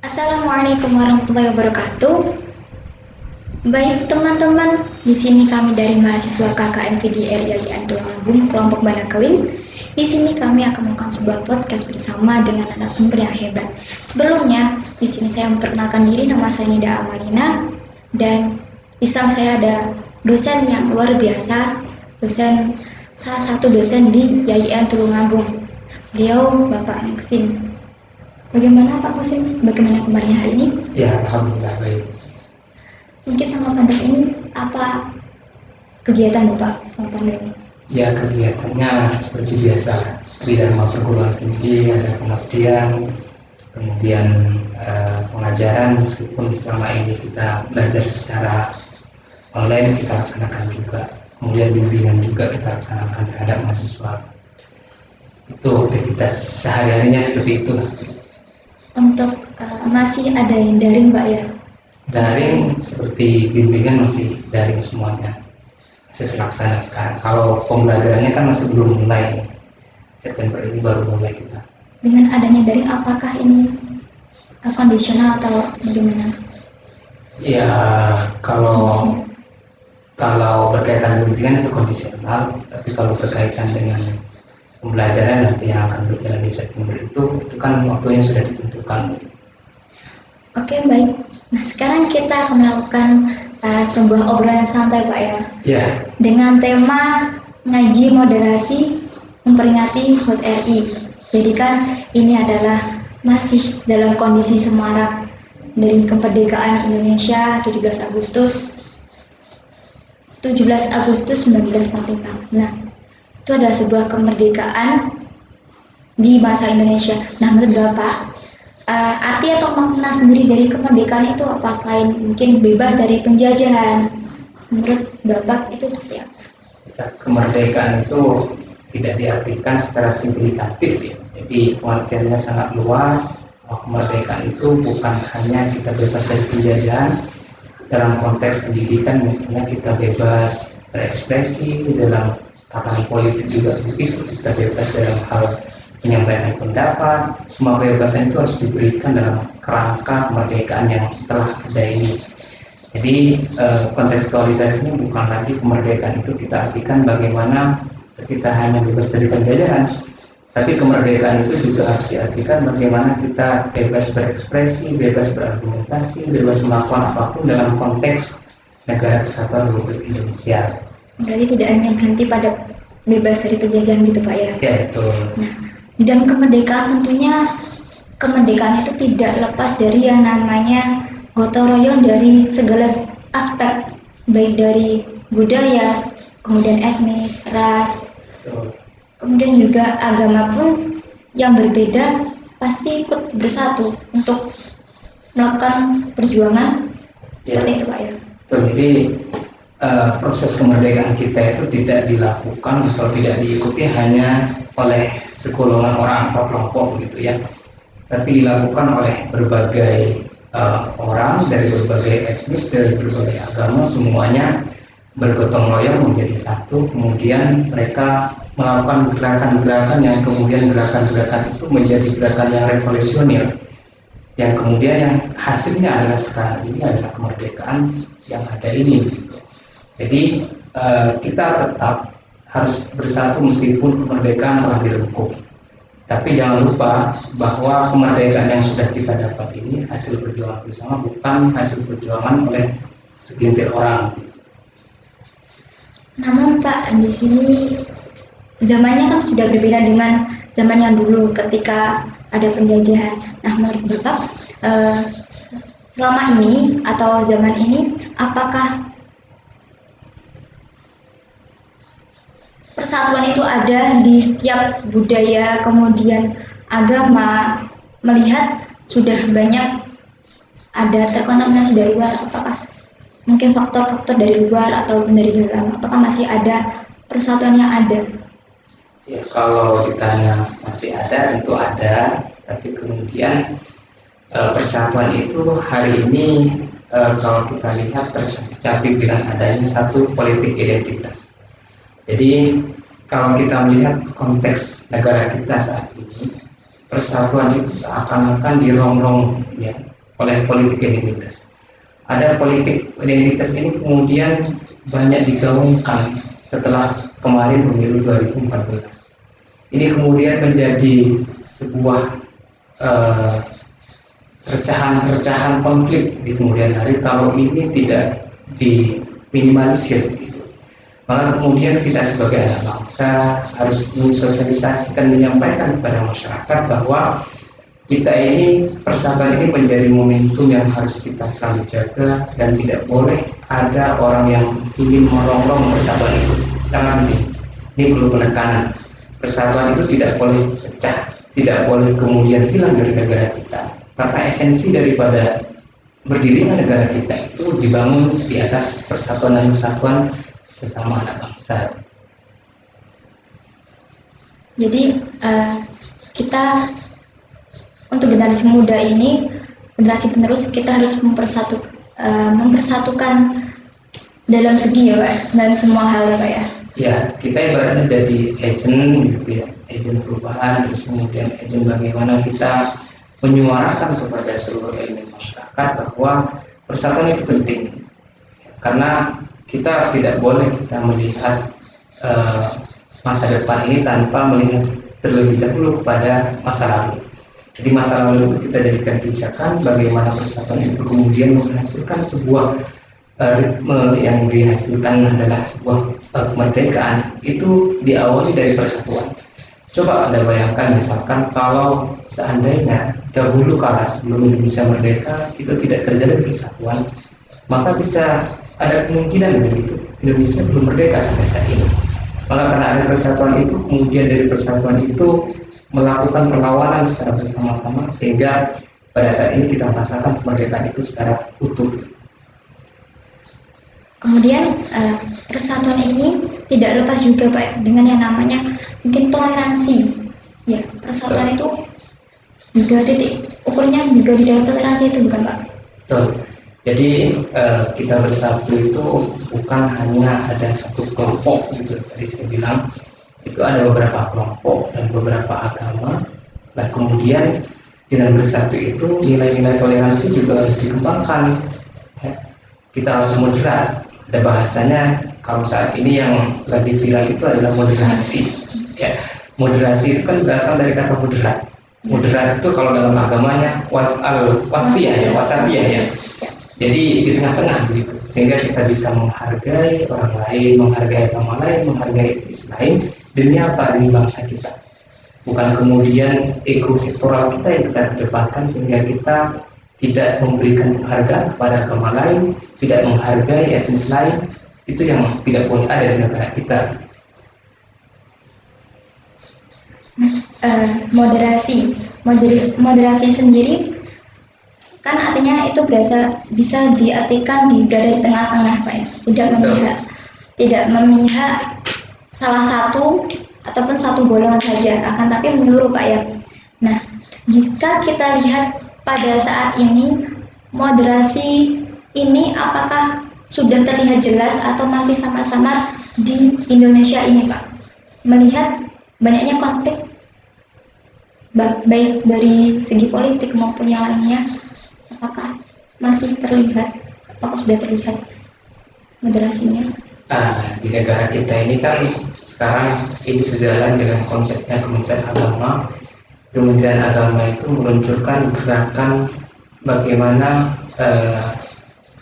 Assalamualaikum warahmatullahi wabarakatuh. Baik teman-teman, di sini kami dari mahasiswa KKN VDR IAIN Tulungagung kelompok Banakeling. Di sini kami akan melakukan sebuah podcast bersama dengan narasumber yang hebat. Sebelumnya, di sini saya memperkenalkan diri, nama saya Nida Amalina, dan di samping saya ada dosen yang luar biasa, salah satu dosen di IAIN Tulungagung. Beliau Bapak Neksin. Bagaimana Pak Kusin? Bagaimana kemarin hari ini? Ya, alhamdulillah baik. Mungkin sama pandemi ini apa kegiatan Bapak selama pandemi? Ya, kegiatannya seperti biasa di Dharma perguruan tinggi, ada pengabdian, kemudian pengajaran, meskipun selama ini kita belajar secara online kita laksanakan juga, kemudian bimbingan juga kita laksanakan terhadap mahasiswa. Itu aktivitas sehari-harinya seperti itulah. Untuk masih ada yang daring Pak ya? Daring seperti bimbingan masih daring semuanya, masih terlaksana sekarang. Kalau pembelajarannya kan masih belum mulai, September ini baru mulai kita. Dengan adanya daring, apakah ini kondisional atau bagaimana? Ya, kalau berkaitan bimbingan itu kondisional, tapi kalau berkaitan dengan pembelajaran nanti yang akan berjalan di September itu kan waktunya sudah ditentukan. Oke, baik. Nah, sekarang kita akan melakukan sebuah obrolan santai Pak ya. Ya. Dengan tema ngaji moderasi memperingati HUT RI. Jadi kan ini adalah masih dalam kondisi semarak dari kemerdekaan Indonesia 17 Agustus 1945. Nah, itu adalah sebuah kemerdekaan di masa Indonesia. Nah, menurut Bapak, arti atau makna sendiri dari kemerdekaan itu apa selain mungkin bebas dari penjajahan? Menurut Bapak itu seperti apa? Kemerdekaan itu tidak diartikan secara simplikatif ya. Jadi pengertiannya sangat luas. Kemerdekaan itu bukan hanya kita bebas dari penjajahan dalam konteks pendidikan, misalnya kita bebas berekspresi, dalam tatanan politik juga begitu, kita bebas dalam hal penyampaian pendapat. Semua kebebasan itu harus diberikan dalam kerangka kemerdekaan yang telah ada ini. Jadi kontekstualisasinya bukan lagi kemerdekaan itu kita artikan bagaimana kita hanya bebas dari penjajahan, tapi kemerdekaan itu juga harus diartikan bagaimana kita bebas berekspresi, bebas berargumentasi, bebas melakukan apapun dalam konteks negara kesatuan Republik Indonesia. Berarti tidak hanya berhenti pada bebas dari penjajahan gitu Pak ya? Ya, betul. Nah, di dalam kemerdekaan tentunya kemerdekaan itu tidak lepas dari yang namanya gotong royong dari segala aspek, baik dari budaya, kemudian etnis, ras, Betul. kemudian juga agama pun yang berbeda pasti ikut bersatu untuk melakukan perjuangan. Ya. Seperti itu Pak ya? Betul. Jadi proses kemerdekaan kita itu tidak dilakukan atau tidak diikuti hanya oleh segolongan orang atau kelompok gitu ya, tapi dilakukan oleh berbagai orang dari berbagai etnis, dari berbagai agama, semuanya bergotong royong menjadi satu. Kemudian mereka melakukan gerakan-gerakan yang kemudian gerakan-gerakan itu menjadi gerakan yang revolusioner, yang kemudian yang hasilnya adalah sekarang ini adalah kemerdekaan yang ada ini gitu. Jadi kita tetap harus bersatu meskipun kemerdekaan telah direngkuh. Tapi jangan lupa bahwa kemerdekaan yang sudah kita dapat ini hasil perjuangan bersama, bukan hasil perjuangan oleh segelintir orang. Namun Pak, di sini zamannya kan sudah berbeda dengan zaman yang dulu ketika ada penjajahan. Nah, menurut Bapak, selama ini atau zaman ini, apakah persatuan itu ada di setiap budaya, kemudian agama, melihat sudah banyak ada terkontaminasi dari luar, apakah mungkin faktor-faktor dari luar atau dari dalam, apakah masih ada persatuan yang ada? Ya, kalau ditanya masih ada, tentu ada, tapi kemudian persatuan itu hari ini kalau kita lihat tercapai dengan adanya satu politik identitas. Jadi kalau kita melihat konteks negara kita saat ini, persatuan itu seakan-akan dirongrong ya oleh politik identitas. Ada politik identitas ini kemudian banyak digaungkan setelah kemarin pemilu 2014. Ini kemudian menjadi sebuah perpecahan konflik di kemudian hari kalau ini tidak diminimalisir. Maka kemudian kita sebagai anak bangsa harus mensosialisasikan, menyampaikan kepada masyarakat bahwa kita ini, persahabatan ini menjadi momentum yang harus kita selalu jaga dan tidak boleh ada orang yang ingin merongrong persahabatan itu. Jangan ini perlu penekanan. Persahabatan itu tidak boleh pecah, tidak boleh kemudian hilang dari negara kita. Karena esensi daripada berdirinya negara kita itu dibangun di atas persatuan dan kesatuan sesama anak bangsa. Jadi kita untuk generasi muda ini, generasi penerus, kita harus mempersatukan dalam segi ya Pak, dalam semua hal ya Pak ya. Ya, kita ibaratnya jadi agent gitu ya, agent perubahan, terus kemudian agent bagaimana kita menyuarakan kepada seluruh elemen masyarakat bahwa persatuan itu penting. Karena kita tidak boleh kita melihat masa depan ini tanpa melihat terlebih dahulu kepada masa lalu. Jadi masa lalu itu kita jadikan pijakan bagaimana persatuan itu kemudian menghasilkan sebuah ritme yang dihasilkan adalah sebuah kemerdekaan itu diawali dari persatuan. Coba Anda bayangkan misalkan kalau seandainya dahulu kala sebelum Indonesia merdeka itu tidak terjadi persatuan, maka bisa ada kemungkinan begitu Indonesia belum merdeka sampai saat ini. Maka karena ada persatuan itu, kemudian dari persatuan itu melakukan perlawanan secara bersama-sama sehingga pada saat ini kita merasakan kemerdekaan itu secara utuh. Kemudian persatuan ini tidak lepas juga Pak dengan yang namanya mungkin toleransi. Ya, persatuan itu juga titik ukurnya juga di dalam toleransi itu bukan Pak? Betul. Jadi kita bersatu itu bukan hanya ada satu kelompok gitu. Tadi saya bilang itu ada beberapa kelompok dan beberapa agama. Nah kemudian dengan bersatu itu nilai-nilai toleransi juga harus dikembangkan. Ya. Kita harus moderat. Ada bahasanya kalau saat ini yang lagi viral itu adalah moderasi. Ya. Moderasi itu kan berasal dari kata moderat. Moderat itu kalau dalam agamanya wasatiyah ya. Jadi di tengah-tengah begitu, sehingga kita bisa menghargai orang lain, menghargai agama lain, menghargai etnis lain. Demi apa? Demi bangsa kita. Bukan kemudian ego sektoral kita yang kita kedepankan sehingga kita tidak memberikan penghargaan kepada agama lain, tidak menghargai etnis lain. Itu yang tidak boleh ada di negara kita. Moderasi sendiri kan artinya itu bisa diartikan berada di tengah-tengah Pak ya, tidak memihak salah satu ataupun satu golongan saja, akan tapi menyeluruh Pak ya. Nah, jika kita lihat pada saat ini moderasi ini apakah sudah terlihat jelas atau masih samar-samar di Indonesia ini Pak? Melihat banyaknya konflik baik dari segi politik maupun yang lainnya, apakah masih terlihat, apakah sudah terlihat moderasinya? Di negara kita ini kan sekarang ini sejalan dengan konsepnya Kementerian Agama. Kementerian Agama itu meluncurkan gerakan bagaimana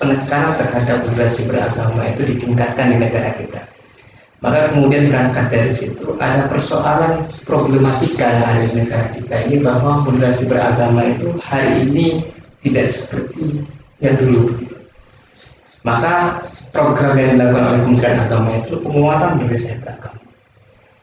penekanan terhadap moderasi beragama itu ditingkatkan di negara kita. Maka kemudian berangkat dari situ ada persoalan problematika yang ada di negara kita ini bahwa moderasi beragama itu hari ini tidak seperti yang dulu. Maka program yang dilakukan oleh Kementerian Agama itu penguatan moderasi beragama.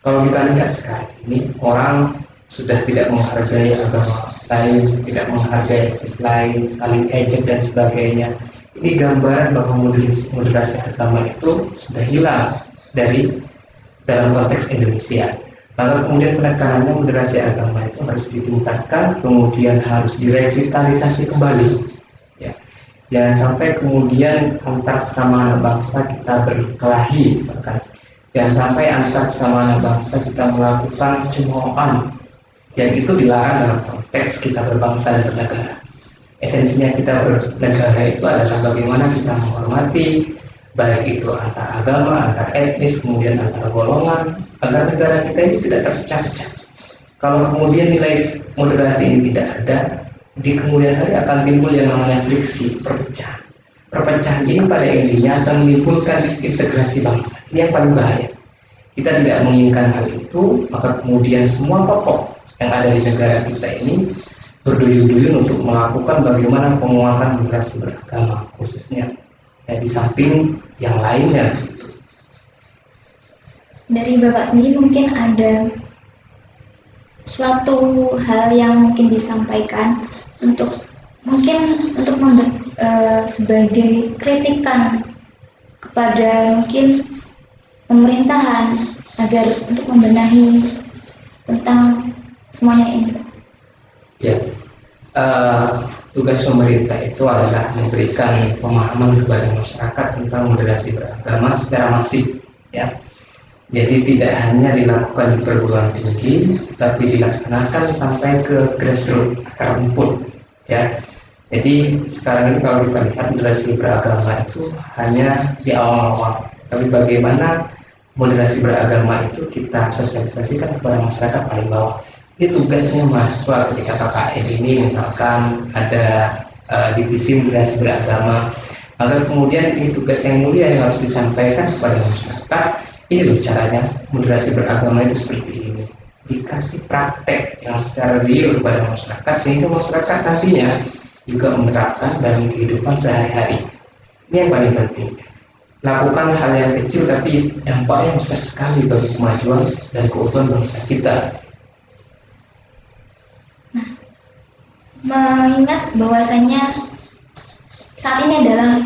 Kalau kita lihat sekarang ini orang sudah tidak menghargai agama lain, tidak menghargai etnis lain, saling ejek dan sebagainya. Ini gambaran bahwa moderasi agama itu sudah hilang dari dalam konteks Indonesia. Maka kemudian penekanannya moderasi agama itu harus ditingkatkan, kemudian harus direvitalisasi kembali. Ya. Jangan sampai kemudian antar sesama anak bangsa kita berkelahi, misalkan. Jangan sampai antar sesama anak bangsa kita melakukan cemoohan, yang itu dilarang dalam konteks kita berbangsa dan bernegara. Esensinya kita bernegara itu adalah bagaimana kita menghormati baik itu antar agama, antar etnis, kemudian antar golongan, agar negara kita ini tidak terpecah-pecah. Kalau kemudian nilai moderasi ini tidak ada, di kemudian hari akan timbul yang namanya friksi, perpecahan. Perpecahan ini pada intinya akan menimbulkan disintegrasi bangsa. Ini yang paling bahaya. Kita tidak menginginkan hal itu, maka kemudian semua tokoh yang ada di negara kita ini berduyun-duyun untuk melakukan bagaimana penguatan moderasi beragama, khususnya ya, di samping yang lainnya. Dari Bapak sendiri mungkin ada suatu hal yang mungkin disampaikan untuk sebagai kritikan kepada mungkin pemerintahan agar untuk membenahi tentang semuanya ini. Ya, tugas pemerintah itu adalah memberikan pemahaman kepada masyarakat tentang moderasi beragama secara masif, ya. Jadi tidak hanya dilakukan di perguruan tinggi, tapi dilaksanakan sampai ke grassroots, akar rumput, ya. Jadi sekarang ini kalau kita lihat moderasi beragama itu hanya di awal-awal, tapi bagaimana moderasi beragama itu kita sosialisasikan kepada masyarakat paling bawah. Ini tugasnya mahasiswa ketika KKN ini misalkan ada divisi moderasi beragama, maka kemudian ini tugas yang mulia yang harus disampaikan kepada masyarakat. Ini loh caranya moderasi beragama itu seperti ini, dikasih praktek yang secara real kepada masyarakat sehingga masyarakat nantinya juga menerapkan dalam kehidupan sehari-hari. Ini yang paling penting. Lakukan hal yang kecil tapi dampaknya besar sekali bagi kemajuan dan keutuhan bangsa kita. Mengingat bahwasanya saat ini adalah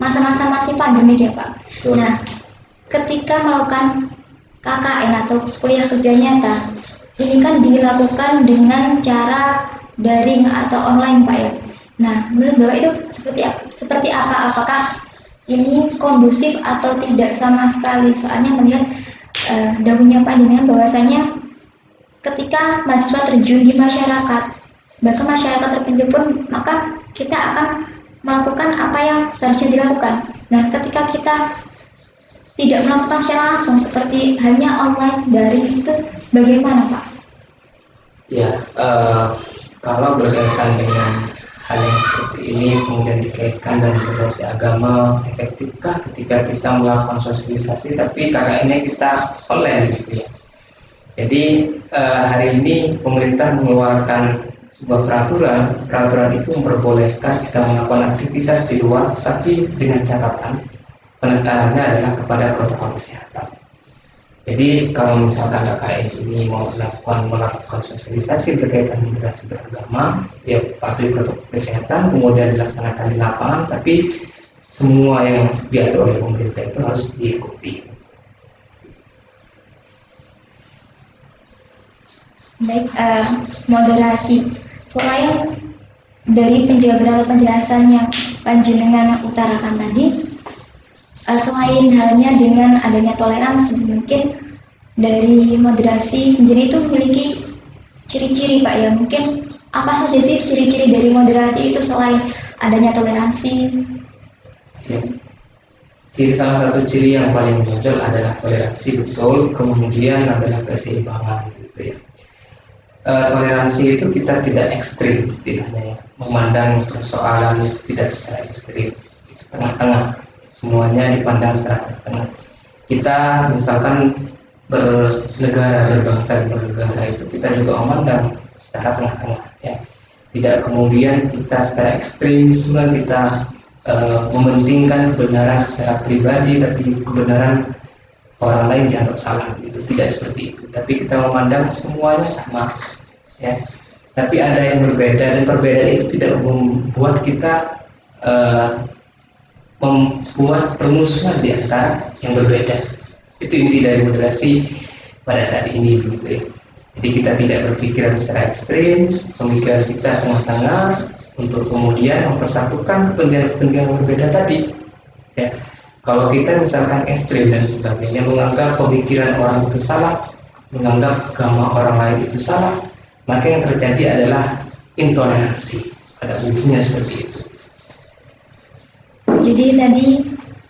masa-masa masih pandemi ya Pak. Betul. Nah, ketika melakukan KKN atau kuliah kerja nyata, ini kan dilakukan dengan cara daring atau online Pak ya. Nah, menurut Bapak itu seperti apa? Apakah ini kondusif atau tidak sama sekali? Soalnya melihat dahulunya Pak dengan bahwasanya ketika mahasiswa terjun di masyarakat, bahkan masyarakat terpencil pun, maka kita akan melakukan apa yang seharusnya dilakukan. Nah, ketika kita tidak melakukan secara langsung seperti hanya online daring itu bagaimana Pak? Ya, kalau berkaitan dengan hal yang seperti ini kemudian dikaitkan dengan moderasi agama, efektifkah ketika kita melakukan sosialisasi tapi KKN-nya kita online gitu ya. Jadi hari ini pemerintah mengeluarkan sebuah peraturan itu memperbolehkan kita melakukan aktivitas di luar, tapi dengan catatan penekanannya adalah kepada protokol kesehatan. Jadi kalau misalkan KKN ini mau melakukan sosialisasi berkaitan moderasi beragama, ya patuhi protokol kesehatan, kemudian dilaksanakan di lapangan, tapi semua yang diatur oleh pemerintah itu harus diikuti. Baik, moderasi. Selain dari penjelasan yang panjenengan utarakan tadi, selain halnya dengan adanya toleransi, mungkin dari moderasi sendiri itu memiliki ciri-ciri Pak ya. Mungkin apa saja sih ciri-ciri dari moderasi itu selain adanya toleransi? Ya. Salah satu ciri yang paling menonjol adalah toleransi, betul. Kemudian adalah keseimbangan, gitu ya. Toleransi itu kita tidak ekstrim istilahnya ya. Memandang persoalan itu tidak secara ekstrim, itu tengah-tengah. Semuanya dipandang secara tengah. Kita misalkan bernegara, berbangsa, bernegara itu kita juga memandang secara tengah-tengah ya. Tidak kemudian kita secara ekstremisme, kita mementingkan kebenaran secara pribadi tapi kebenaran orang lain dianggap salah, itu tidak seperti itu. Tapi kita memandang semuanya sama ya. Tapi ada yang berbeda, dan perbedaan itu tidak membuat kita membuat permusuhan di antara yang berbeda. Itu inti dari moderasi pada saat ini, begitu ya. Jadi kita tidak berpikiran secara ekstrim, pemikiran kita tengah-tengah untuk kemudian mempersatukan kepentingan yang berbeda tadi. Ya, kalau kita misalkan ekstrim dan sebagainya, menganggap pemikiran orang itu salah, menganggap agama orang lain itu salah, maka yang terjadi adalah intoleransi. ada bukunya seperti itu. Jadi tadi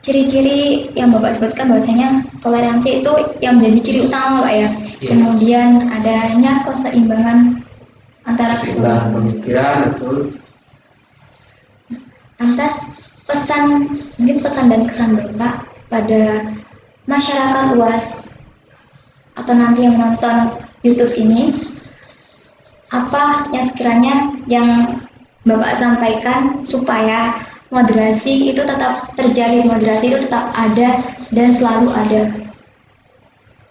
ciri-ciri yang Bapak sebutkan bahwasanya toleransi itu yang menjadi ciri utama Pak ya. Iya. Kemudian adanya keseimbangan antara Keseimbangan pemikiran, betul. Lantas mungkin pesan dan kesan Bapak pada masyarakat luas atau nanti yang menonton YouTube ini, apa yang sekiranya yang Bapak sampaikan supaya moderasi itu tetap terjadi, moderasi itu tetap ada dan selalu ada.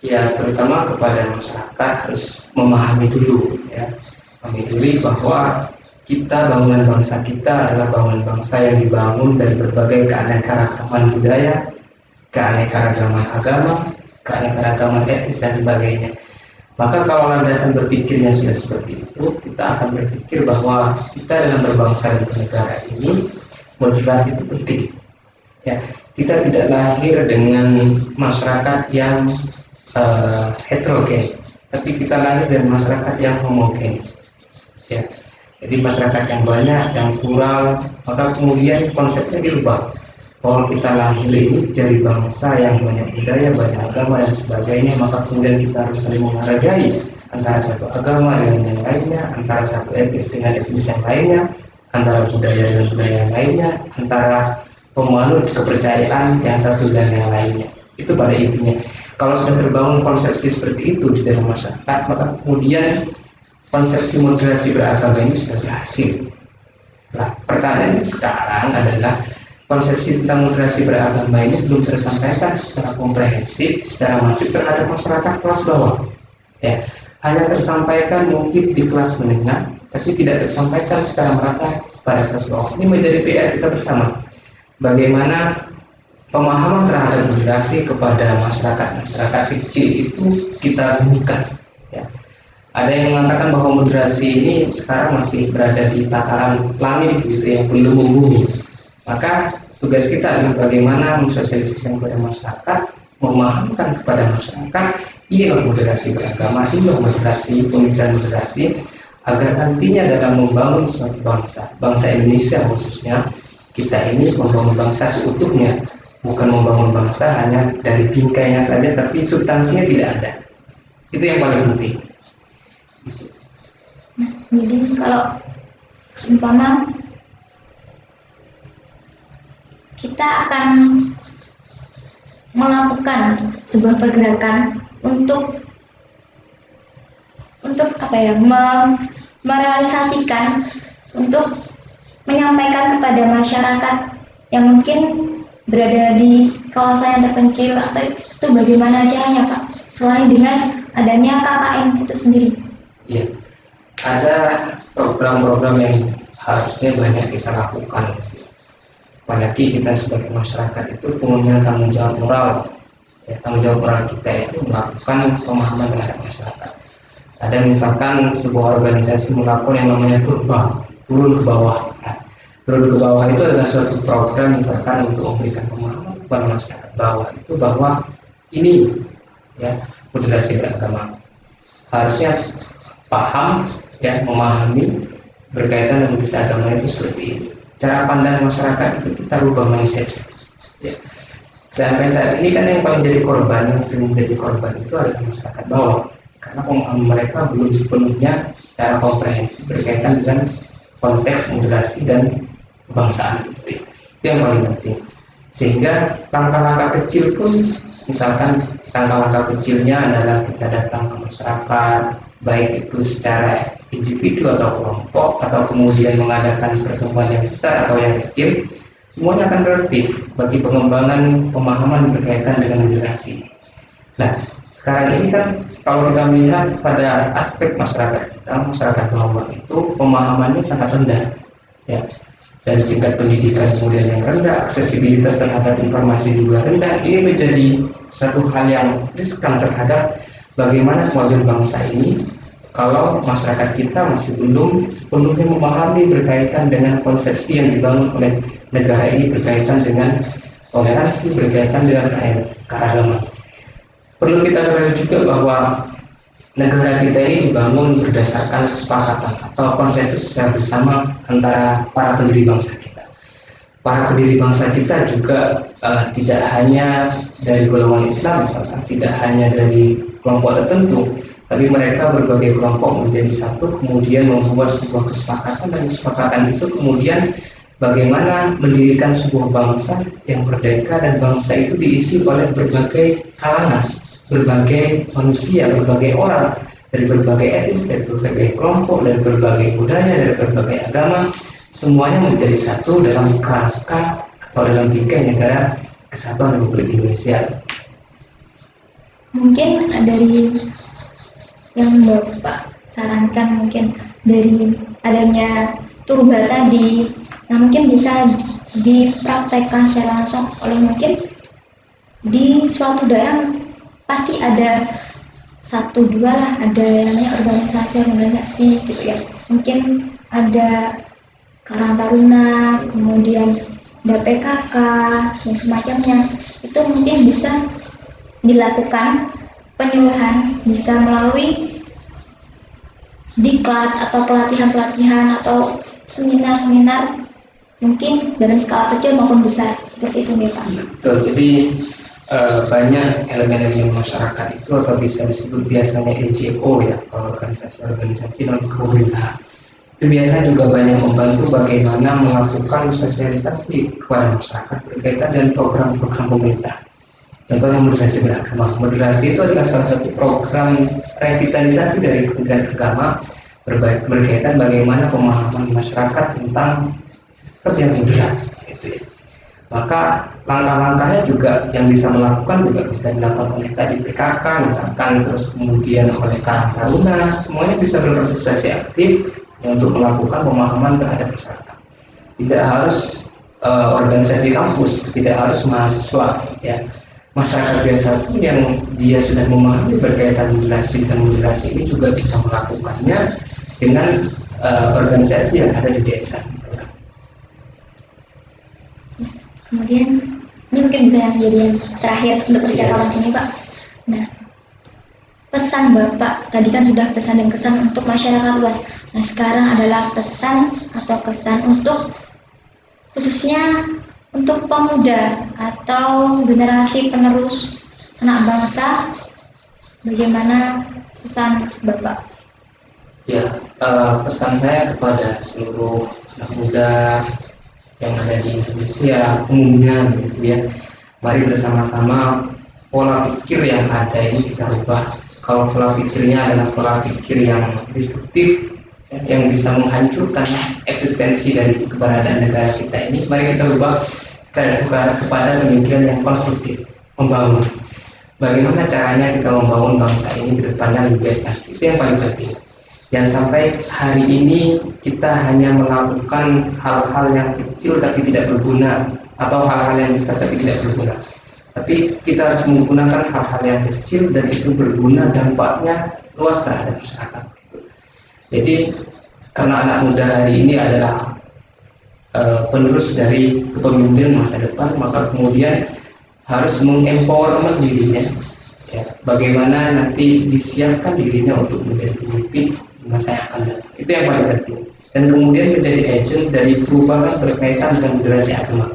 Ya, terutama kepada masyarakat harus memahami dulu ya, memahami dulu bahwa kita, bangunan bangsa kita adalah bangunan bangsa yang dibangun dari berbagai keanekaragaman budaya, keanekaragaman agama, keanekaragaman etnis dan sebagainya. Maka kalau landasan berpikirnya sudah seperti itu, kita akan berpikir bahwa kita dalam berbangsa dan bernegara ini, moderasi itu penting. Ya, kita tidak lahir dengan masyarakat yang heterogen, tapi kita lahir dari masyarakat yang homogen. Ya, jadi masyarakat yang banyak, yang plural, maka kemudian konsepnya dirubah bahwa kita lahir ini dari bangsa yang banyak budaya, banyak agama dan sebagainya, maka kemudian kita harus saling menghargai antara satu agama dengan yang lainnya, antara satu etnis dengan etnis yang lainnya, antara budaya dengan budaya yang lainnya, antara pemanut kepercayaan yang satu dan yang lainnya. Itu pada intinya. Kalau sudah terbangun konsepsi seperti itu di dalam masyarakat, maka kemudian konsepsi moderasi beragama ini sudah berhasil. Nah, pertanyaannya sekarang adalah konsepsi tentang moderasi beragama ini belum tersampaikan secara komprehensif, secara masif terhadap masyarakat kelas bawah. Ya, hanya tersampaikan mungkin di kelas menengah, tapi tidak tersampaikan secara merata pada kelas bawah. Ini menjadi PR kita bersama. Bagaimana pemahaman terhadap moderasi kepada masyarakat kecil itu kita berikan. Ya. Ada yang mengatakan bahwa moderasi ini sekarang masih berada di tataran langit, gitu ya, belum membumi. Maka tugas kita adalah bagaimana mensosialisasikan kepada masyarakat, memahamkan kepada masyarakat, inilah moderasi beragama, inilah moderasi, pemikiran moderasi, agar nantinya dalam membangun suatu bangsa Indonesia khususnya, kita ini membangun bangsa seutuhnya, bukan membangun bangsa hanya dari bingkainya saja, tapi substansinya tidak ada. Itu yang paling penting. Nah, jadi kalau seumpama kita akan melakukan sebuah pergerakan untuk apa ya, merealisasikan, untuk menyampaikan kepada masyarakat yang mungkin berada di kawasan yang terpencil, atau itu bagaimana caranya Pak, selain dengan adanya KKN itu sendiri? Ya, ada program-program yang harusnya banyak kita lakukan. Apalagi kita sebagai masyarakat itu punya tanggung jawab moral. Ya, tanggung jawab moral kita itu melakukan pemahaman terhadap masyarakat. Ada misalkan sebuah organisasi melakukan yang namanya turun ke bawah. Nah, turun ke bawah itu adalah suatu program misalkan untuk memberikan pemahaman kepada masyarakat bawah itu bahwa ini ya moderasi beragama. Harusnya paham ya, memahami berkaitan dengan moderasi agama itu seperti ini. Cara pandang masyarakat itu kita rubah mindset. Ya. Sampai saat ini kan yang paling jadi korban, yang sering menjadi korban itu adalah masyarakat bawah, karena pemahaman mereka belum sepenuhnya secara komprehensif berkaitan dengan konteks moderasi dan kebangsaan. Itu yang paling penting. Sehingga langkah-langkah kecil pun, misalkan langkah-langkah kecilnya adalah kita datang ke masyarakat, baik itu secara individu atau kelompok, atau kemudian mengadakan pertemuan yang besar atau yang kecil, semuanya akan berarti bagi pengembangan pemahaman berkaitan dengan moderasi. Nah, sekarang ini kan kalau kita melihat pada aspek masyarakat bawah itu pemahamannya sangat rendah, ya. Dari tingkat pendidikan kemudian yang rendah, aksesibilitas terhadap informasi juga rendah. Ini menjadi satu hal yang riskan terhadap bagaimana kemajuan bangsa ini kalau masyarakat kita masih belum sepenuhnya memahami berkaitan dengan konsepsi yang dibangun oleh negara ini berkaitan dengan toleransi, berkaitan dengan keagamaan. Perlu kita ketahui juga bahwa negara kita ini dibangun berdasarkan kesepakatan atau konsensus secara bersama antara para pendiri bangsa kita. Para pendiri bangsa kita juga tidak hanya dari golongan Islam misalkan, tidak hanya dari kelompok tertentu, tapi mereka berbagai kelompok menjadi satu, kemudian membuat sebuah kesepakatan, dan kesepakatan itu kemudian bagaimana mendirikan sebuah bangsa yang merdeka, dan bangsa itu diisi oleh berbagai kalangan, berbagai manusia, berbagai orang, dari berbagai etnis, dari berbagai kelompok, dari berbagai budaya, dari berbagai agama, semuanya menjadi satu dalam kerangka atau dalam bingkai negara Kesatuan Republik Indonesia. Mungkin dari yang Bapak sarankan, mungkin dari adanya Turba tadi, nah mungkin bisa dipraktekkan secara langsung oleh, mungkin di suatu daerah pasti ada satu dua lah, ada yang namanya organisasi gitu ya. Mungkin ada Karang Taruna, kemudian ada PKK dan semacamnya. Itu mungkin bisa dilakukan penyuluhan, bisa melalui diklat atau pelatihan-pelatihan atau seminar-seminar, mungkin dalam skala kecil maupun besar, seperti itu ya Pak. Betul, jadi banyak elemen-elemen masyarakat itu atau bisa disebut biasanya NGO ya, organisasi-organisasi non pemerintah, itu biasanya juga banyak membantu bagaimana melakukan sosialisasi kepada masyarakat berkaitan dengan program-program pemerintah. Contohnya moderasi beragama. Moderasi itu adalah salah satu program revitalisasi dari Kementerian Agama berkaitan bagaimana pemahaman masyarakat tentang sistem yang moderat. Gitu ya. Maka langkah-langkahnya juga yang bisa melakukan juga bisa dilakukan oleh tadi PKK misalkan, terus kemudian oleh Karang Taruna, semuanya bisa berpartisipasi aktif untuk melakukan pemahaman terhadap masyarakat. Tidak harus organisasi kampus, tidak harus mahasiswa ya. Masyarakat biasa pun yang dia sudah memahami berkaitan moderasi dan moderasi ini juga bisa melakukannya dengan organisasi yang ada di desa misalkan. Kemudian ini mungkin bisa jadi yang terakhir untuk percakapan ini Pak. Nah, pesan Bapak tadi kan sudah pesan dan kesan untuk masyarakat luas. Nah, sekarang adalah pesan atau kesan untuk khususnya untuk pemuda atau generasi penerus anak bangsa. Bagaimana pesan Bapak? Ya, pesan saya kepada seluruh anak muda yang ada di Indonesia umumnya begitu ya, mari bersama-sama pola pikir yang ada ini kita rubah. Kalau pola pikirnya adalah pola pikir yang destruktif ya, yang bisa menghancurkan eksistensi dari keberadaan negara kita ini, mari kita rubah kepada pemikiran yang konstruktif, membangun. Bagaimana caranya kita membangun bangsa ini ke depannya lebih baik lagi, itu yang paling penting. Jangan sampai hari ini kita hanya melakukan hal-hal yang kecil tapi tidak berguna, atau hal-hal yang besar tapi tidak berguna. Tapi kita harus menggunakan hal-hal yang kecil dan itu berguna, dampaknya luas terhadap masyarakat. Jadi karena anak muda hari ini adalah penerus dari kepemimpinan masa depan, maka kemudian harus mengempowerment dirinya. Ya, bagaimana nanti disiapkan dirinya untuk menjadi pemimpin di masa yang akan datang, itu yang paling penting. Dan kemudian menjadi agent dari perubahan berkaitan dengan moderasi agama.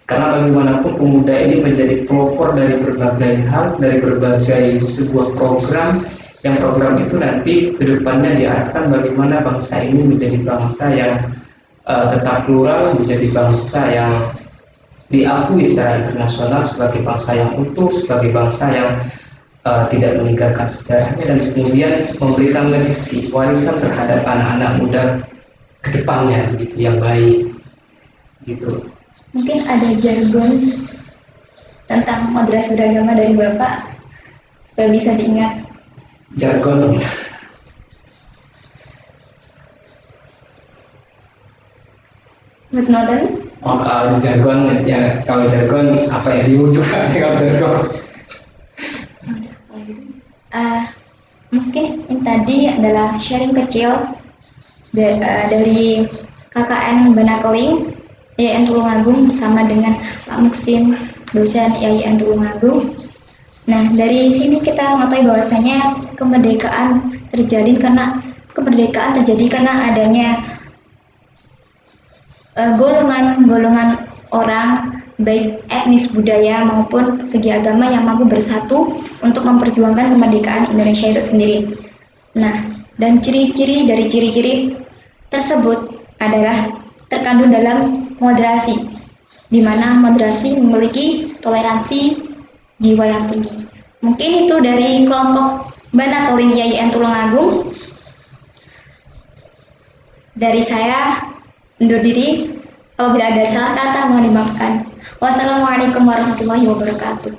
Karena bagaimanapun pemuda ini menjadi pelopor dari berbagai hal, dari berbagai sebuah program, yang program itu nanti kedepannya diarahkan bagaimana bangsa ini menjadi bangsa yang tetap plural, menjadi bangsa yang diakui secara internasional sebagai bangsa yang utuh, sebagai bangsa yang tidak meninggalkan sejarahnya, dan kemudian memberikan legasi, warisan terhadap anak-anak muda ke depannya gitu, yang baik gitu. Mungkin ada jargon tentang moderasi beragama dari Bapak supaya bisa diingat. Jargon Noten? oh, kalau jargon ya, kalau jargon apa ya, bingung juga sih kalau jargon. Mungkin ini tadi adalah sharing kecil dari KKN Banakeling YIN Tulungagung bersama dengan Pak Muksin, dosen YIN Tulungagung. Nah, dari sini kita mengetahui bahwasanya kemerdekaan terjadi karena adanya golongan-golongan orang baik etnis, budaya maupun segi agama yang mampu bersatu untuk memperjuangkan kemerdekaan Indonesia itu sendiri. Nah, dan ciri-ciri tersebut adalah terkandung dalam moderasi, di mana moderasi memiliki toleransi jiwa yang tinggi. Mungkin itu dari kelompok Bana Keling YIN Tulungagung. Dari saya undur diri. Apabila ada salah kata mohon dimaafkan. Wassalamualaikum warahmatullahi wabarakatuh.